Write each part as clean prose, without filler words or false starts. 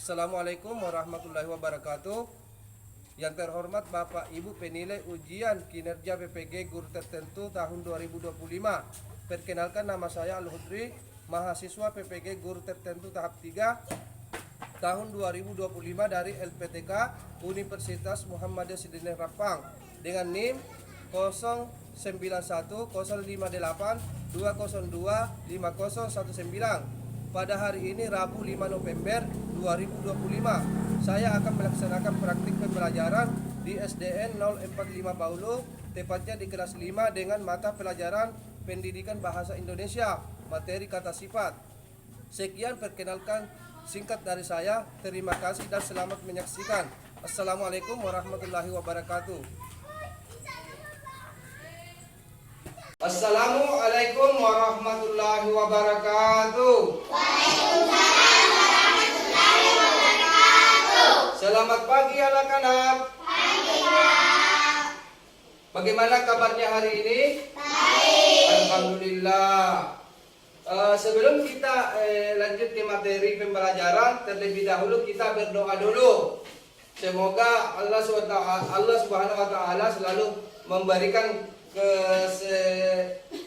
Assalamualaikum warahmatullahi wabarakatuh. Yang terhormat Bapak Ibu penilai ujian kinerja PPG guru tertentu tahun 2025. Perkenalkan, nama saya Al-Hudri, mahasiswa PPG guru tertentu tahap 3 tahun 2025 dari LPTK Universitas Muhammadiyah Sidineh Rapang dengan NIM 09105820250119. Pada hari ini Rabu 5 November 2025 saya akan melaksanakan praktik pembelajaran di SDN 045 Baulu, tepatnya di kelas 5 dengan mata pelajaran Pendidikan Bahasa Indonesia, materi kata sifat. Sekian perkenalkan singkat dari saya. Terima kasih dan selamat menyaksikan. Assalamualaikum warahmatullahi wabarakatuh. Assalamualaikum warahmatullahi wabarakatuh. Waalaikumsalam warahmatullahi wabarakatuh. Selamat pagi anak-anak. Pagi, Pak. Bagaimana kabarnya hari ini? Baik. Alhamdulillah. Sebelum kita lanjut ke materi pembelajaran, terlebih dahulu kita berdoa dulu. Semoga Allah Subhanahu wa taala selalu memberikan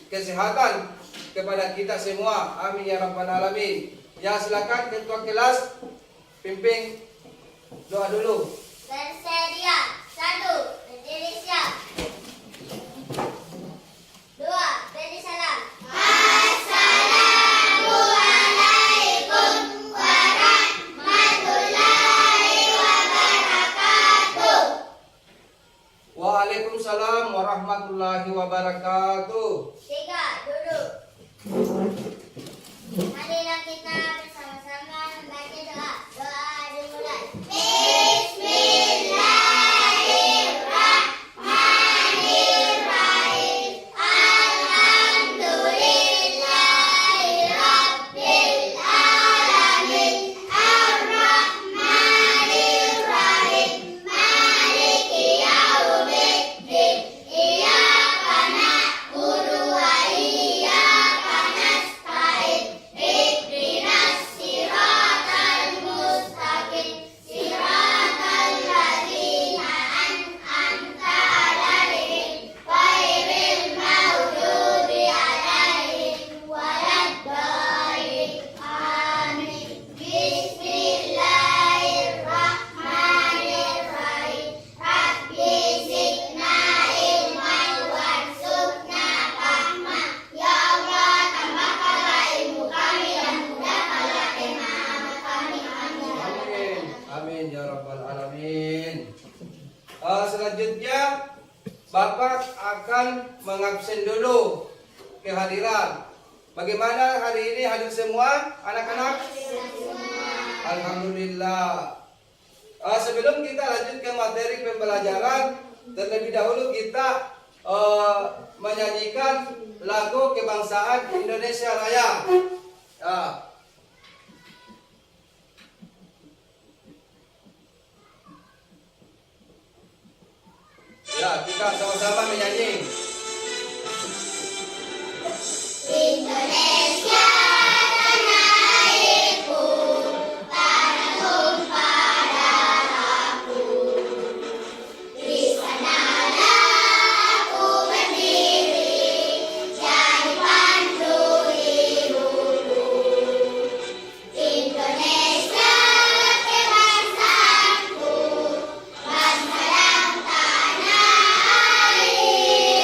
kesehatan kepada kita semua. Amin ya rabbal alamin. Ya, silakan ketua kelas pimpin doa dulu. Bersedia. 1. Berdiri siap. 2. Beri salam. Assalamualaikum warahmatullahi wabarakatuh. Waalaikumsalam warahmatullahi wabarakatuh. 3. Duduk. Marilah kita bersama-sama membaca doa. Doa dimulai. Bismillahirrahmanirrahim. Alhamdulillahirabbil alamin. Arrahmanirrahim. Maliki yaumiddin. Iyyaka na'budu wa iyyaka nasta'in. Ihdinas siratal mustaqim. Siratal ladzina an'amta 'alaihim ghairil maghdubi 'alaihim waladdallin. Amin. Bismillahirrahmanirrahim. Rabbi zidna ilman warzuqna fahma. Ya Allah, tambahkanlah ilmu kami dan mudahkanlah pemahaman kami. Amin. Amin. Amin ya rabbal alamin. Selanjutnya Bapak akan mengabsen dulu kehadiran. Bagaimana hari ini, hadir semua anak-anak? Alhamdulillah. Sebelum kita lanjut ke materi pembelajaran, terlebih dahulu kita menyanyikan lagu kebangsaan Indonesia Raya. Ya, kita sama-sama menyanyi. Indonesia tanah airku, tanah tumpah darahku. Di sanalah aku berdiri, jadi pandu hidupku. Indonesia kebangsaanku, bangsa dan tanah air.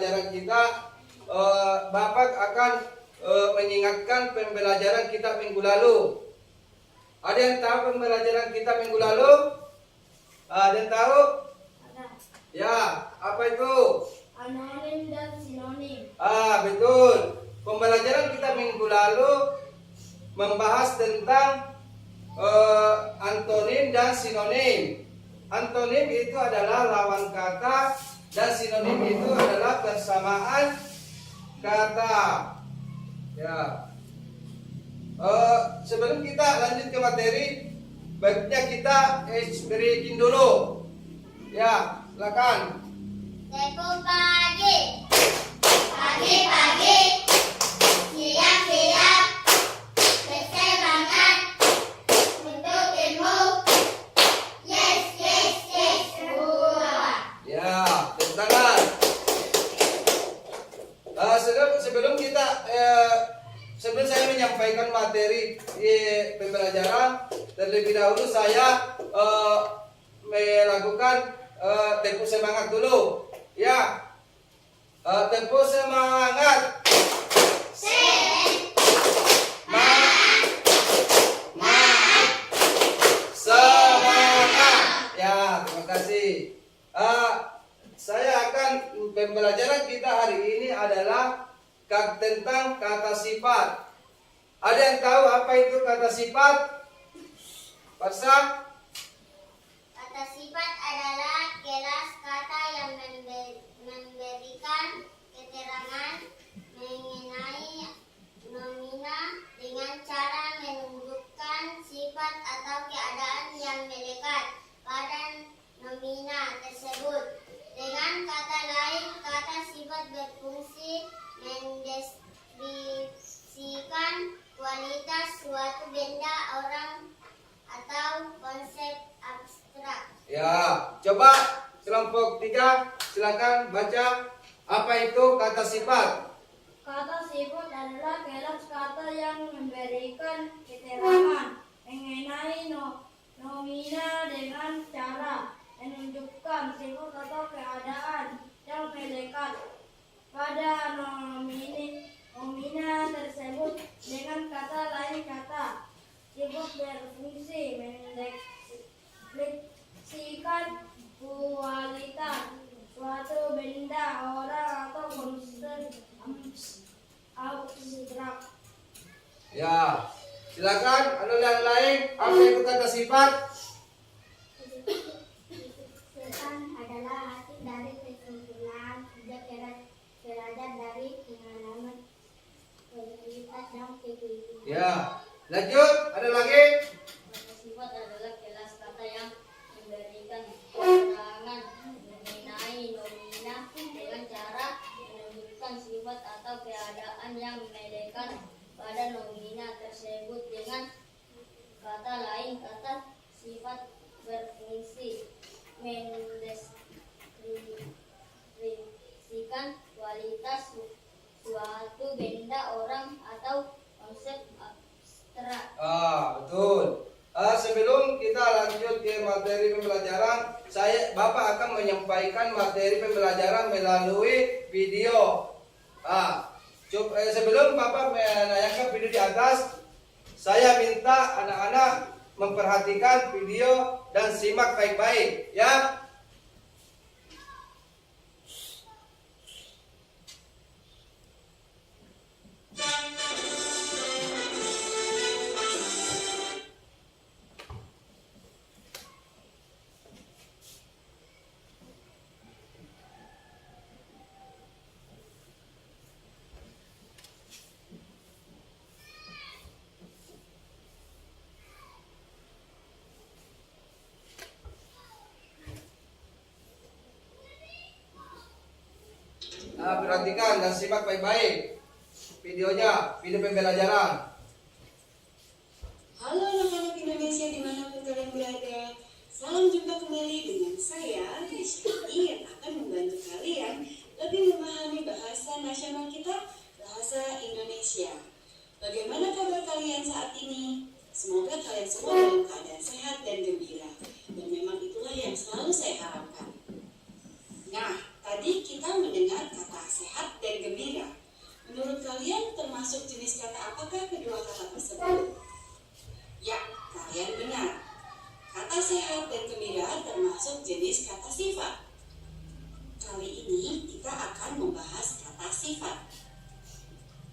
pembelajaran kita, Bapak akan mengingatkan pembelajaran kita minggu lalu. Ada yang tahu pembelajaran kita minggu lalu? Ada yang tahu? Ada. Ya, apa itu? Anonim dan sinonim. Betul. Pembelajaran kita minggu lalu membahas tentang antonim dan sinonim. Antonim itu adalah lawan kata dan sinonim itu adalah persamaan kata. Ya. Sebelum kita lanjut ke materi, baiknya kita breaking dulu. Ya, silakan. Tempo pagi. Pagi-pagi. Siap-siap. Bersemangat. Untuk ilmu. Yes, yes, yes. Ya, tepuk tangan. Sebelum saya menyampaikan materi pembelajaran, terlebih dahulu saya melakukan tempo semangat dulu. Ya, tempo semangat. Semangat. Ya, terima kasih. Saya akan pembelajaran kita hari ini adalah tentang kata sifat. Ada yang tahu apa itu kata sifat? Farsa? Kata sifat adalah kelas kata yang memberikan keterangan mengenai nomina dengan cara menunjukkan sifat atau keadaan yang melekat pada nomina tersebut. Dengan kata lain, kata sifat berfungsi mendeskripsikan kualitas suatu benda, orang, atau konsep abstrak. Ya, coba kelompok 3 silakan baca apa itu kata sifat. Kata sifat adalah kelas kata yang memberikan keterangan mengenai nomina dengan cara menunjukkan sifat atau keadaan yang melekat pada nomina tersebut. Dengan kata lain, kata sifat berfungsi mendeskripsikan kualitas suatu benda, orang, atau konsep abstrak. Ya, silakan ada yang lain apa itu kata sifat? Sifat adalah hasil dari kesimpulan derajat dari pengalaman kualitas dan kehidupan. Ya, lanjut ada lagi? Kata sifat adalah kelas kata yang memberikan keterangan mengenai nomina dengan cara menunjukkan sifat atau keadaan yang melekat pada nomina tersebut. Dengan kata lain, kata sifat berfungsi mendeskripsikan kualitas suatu benda, orang, atau konsep abstrak. Betul. Sebelum kita lanjut ke materi pembelajaran, Bapak akan menyampaikan materi pembelajaran melalui video. Sebelum Bapak menayangkan video di atas, saya minta anak-anak memperhatikan video dan simak baik-baik, ya. Perhatikan dan simak baik-baik videonya, video pembelajaran. Halo anak-anak Indonesia dimanapun kalian berada. Salam jumpa kembali dengan saya, Rizky, yang akan membantu kalian lebih memahami bahasa nasional kita, bahasa Indonesia. Bagaimana kabar kalian saat ini? Semoga kalian semua dalam keadaan sehat dan gembira. Dan memang itulah yang selalu saya harapkan. Nah, tadi kita mendengar kata sehat dan gembira. Menurut kalian termasuk jenis kata apakah kedua kata tersebut? Ya, kalian benar. Kata sehat dan gembira termasuk jenis kata sifat. Kali ini kita akan membahas kata sifat.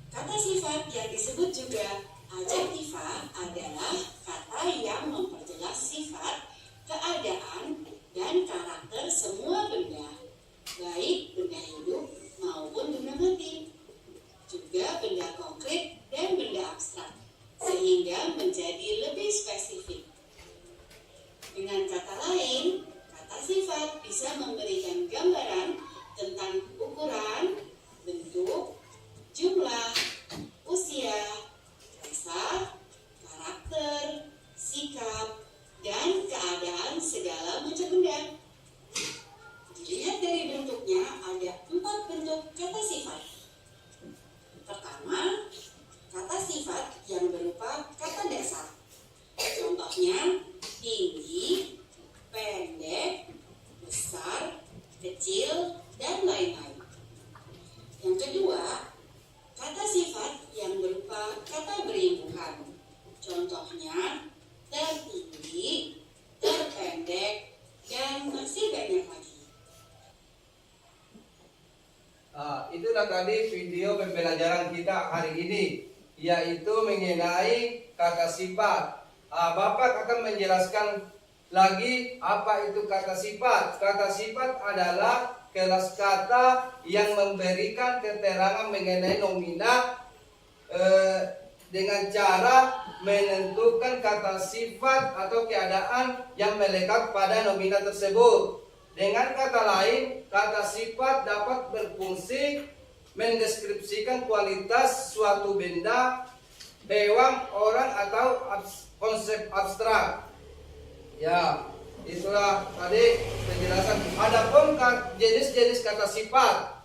Kata sifat yang disebut juga adjektiva adalah kata yang memperjelas sifat, keadaan, dan karakter semua benda, baik benda hidup maupun benda mati, juga benda konkret dan benda abstrak, sehingga menjadi lebih spesifik. Dengan kata lain, kata sifat bisa memberikan gambaran tentang ukuran, bentuk, jumlah, usia, rasa, karakter, sikap, dan keadaan segala macam benda. Dilihat dari bentuknya, ada 4 bentuk kata sifat. Pertama, kata sifat yang berupa kata dasar. Contohnya, tinggi, pendek, besar, kecil, dan lain-lain. Yang kedua, kata sifat yang berupa kata berimbuhan. Contohnya, tertinggi, terpendek, dan masih banyak lagi. Itulah tadi video pembelajaran kita hari ini, yaitu mengenai kata sifat. Bapak akan menjelaskan lagi apa itu kata sifat. Kata sifat adalah kelas kata yang memberikan keterangan mengenai nomina dengan cara menentukan kata sifat atau keadaan yang melekat pada nomina tersebut. Dengan kata lain, kata sifat dapat berfungsi mendeskripsikan kualitas suatu benda, hewan, orang, atau konsep abstrak. Ya, itulah tadi penjelasan. Adapun jenis-jenis kata sifat.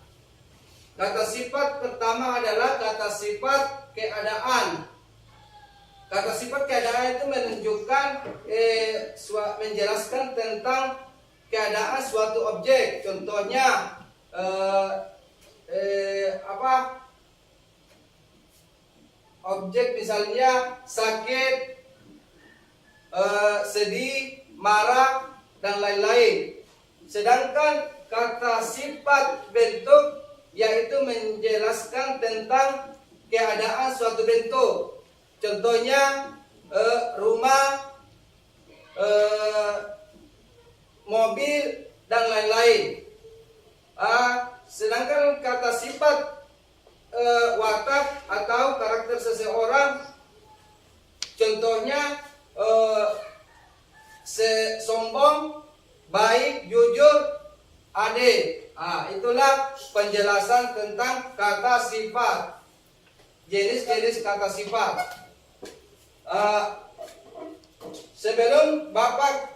Kata sifat pertama adalah kata sifat keadaan. Kata sifat keadaan itu menunjukkan menjelaskan tentang keadaan suatu objek. Contohnya objek misalnya sakit, sedih, marah, dan lain-lain. Sedangkan kata sifat bentuk yaitu menjelaskan tentang keadaan suatu bentuk. Contohnya rumah, mobil, dan lain-lain. Sedangkan kata sifat watak atau karakter seseorang, contohnya sombong, baik, jujur, adil. Itulah penjelasan tentang kata sifat. Jenis-jenis kata sifat. Sebelum Bapak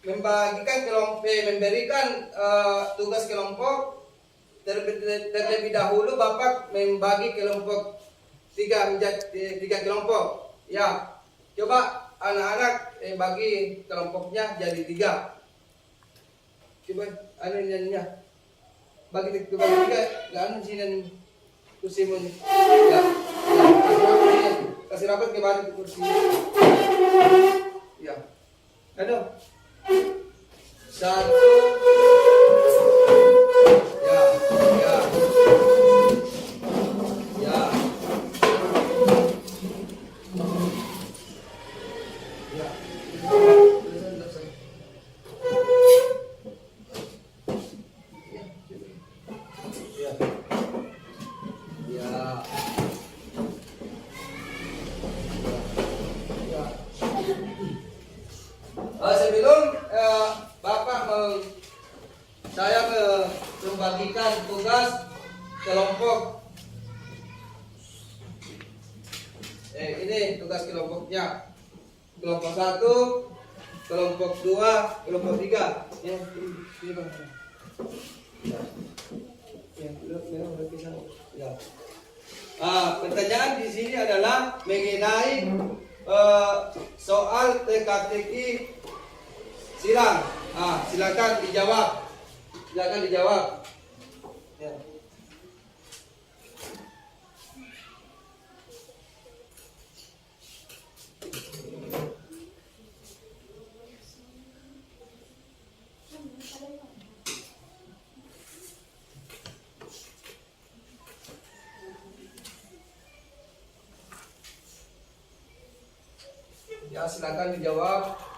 memberikan tugas kelompok, terlebih dahulu Bapak membagi kelompok 3 menjadi 3 kelompok. Ya, coba anak-anak bagi kelompoknya jadi 3. Coba anehnya bagi 3, nggak sini kursimu. Ya, kasih rapat kemarin kursi. Ya, aduh. 1. Ya. Sebelum saya membagikan tugas kelompok. Ini tugas kelompoknya. Kelompok 1, kelompok 2, kelompok 3. Ya, ini Bang. Ya. Pertanyaan di sini adalah mengenai soal teka-teki silang. Silakan dijawab. Silakan dijawab. Ya. Ya, silakan dijawab.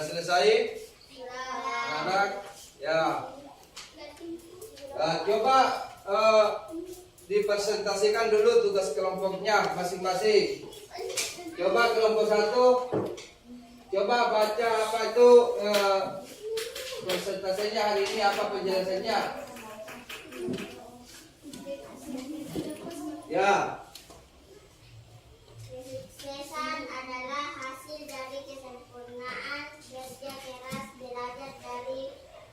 Sudah selesai? Anak, ya. Coba dipresentasikan dulu tugas kelompoknya masing-masing. Coba kelompok 1, coba baca apa itu presentasinya hari ini, apa penjelasannya? Ya. Kesuksesan adalah hasil dari kesempurnaan kerja keras, belajar dari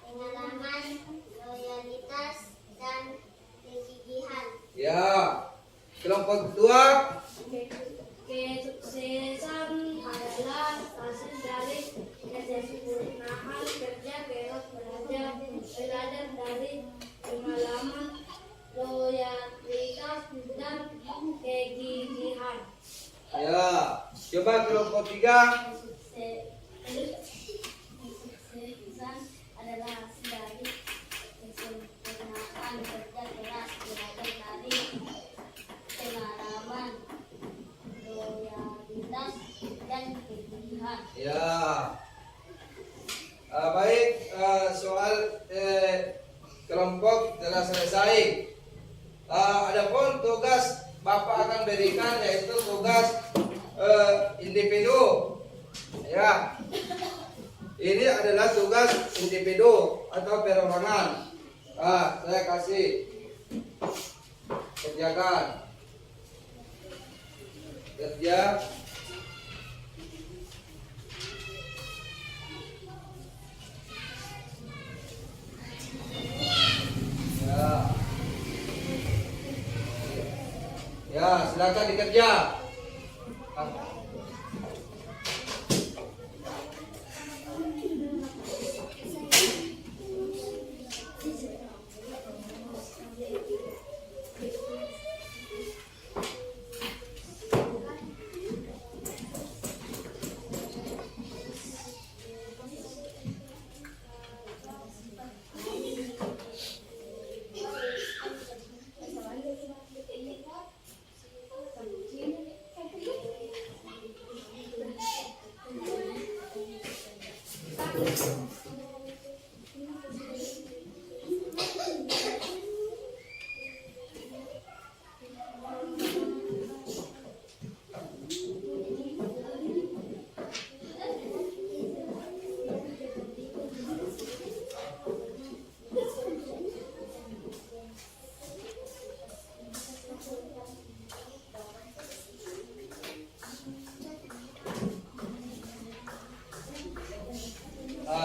pengalaman, loyalitas, dan kegigihan. Ya. Kelompok 2. Kesuksesan adalah hasil dari kesempurnaan kerja keras, belajar dari pengalaman, loyalitas, dan kegigihan. Ya. Coba kelompok 3. Kesuksesan adalah hasil dari kesempurnaan kerja keras, belajar dari pengalaman, loyalitas, dan kegigihan. Ya. Baik, soal kelompok telah selesai. Adapun tugas Bapak akan berikan yaitu tugas individu. Ya. Ini adalah tugas individu atau perorangan. Saya kasih kerjakan. Kerja. Ya, silakan dikerja.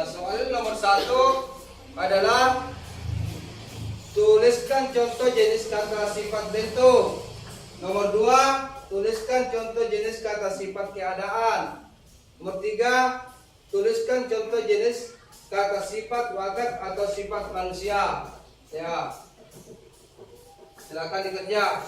Soal nomor 1 adalah tuliskan contoh jenis kata sifat bentuk. Nomor 2, tuliskan contoh jenis kata sifat keadaan. Nomor 3, tuliskan contoh jenis kata sifat wakat atau sifat manusia. Ya. Silakan dikerja.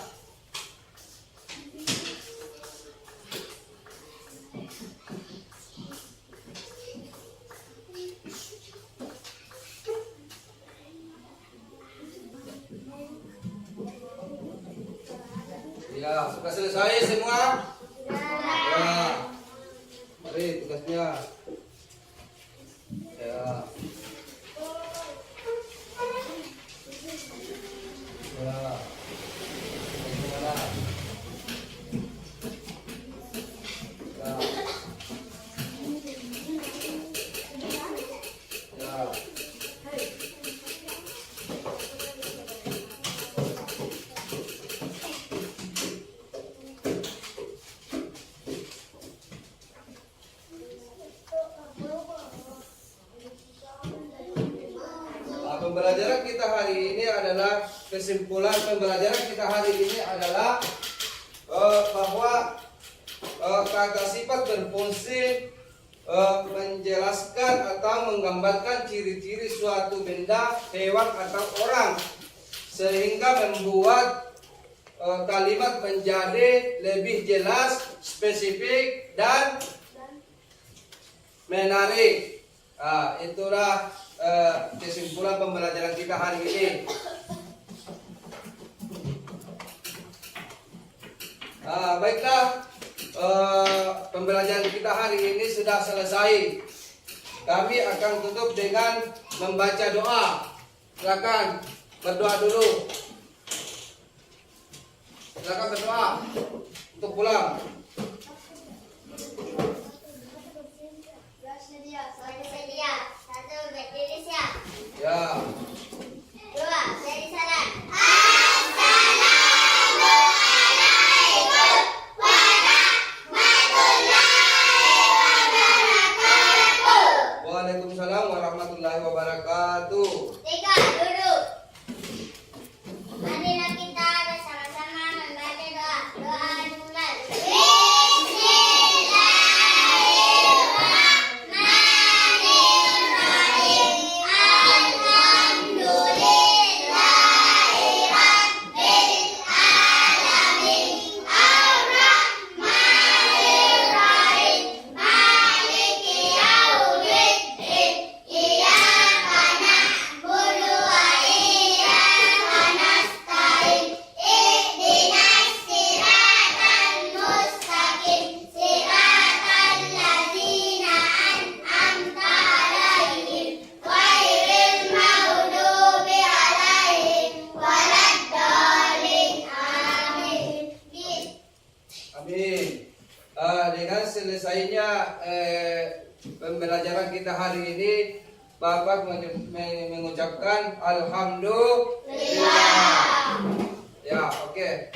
Ya, sudah selesai semua? Ya. Mari tugasnya. Ya. Ya. Bagaimana? Ya. Ya. Pembelajaran kita hari ini adalah kesimpulan pembelajaran kita hari ini adalah bahwa kata sifat berfungsi menjelaskan atau menggambarkan ciri-ciri suatu benda, hewan atau orang sehingga membuat kalimat menjadi lebih jelas, spesifik dan menarik. Itulah kesimpulan pembelajaran kita hari ini. Baiklah, pembelajaran kita hari ini sudah selesai. Kami akan tutup dengan membaca doa. Silakan berdoa dulu. Silakan berdoa untuk pulang. Bersedia. Satu, berdiri siap. Ya. Dua, jadi salam. Waalaikumsalam warahmatullahi wabarakatuh. Tiga, duduk. Marilah kita bersama-sama membaca doa. Doa dimulai. Amin. Dengan selesainya pembelajaran kita hari ini, Bapak mengucapkan Alhamdulillah. Ya, oke.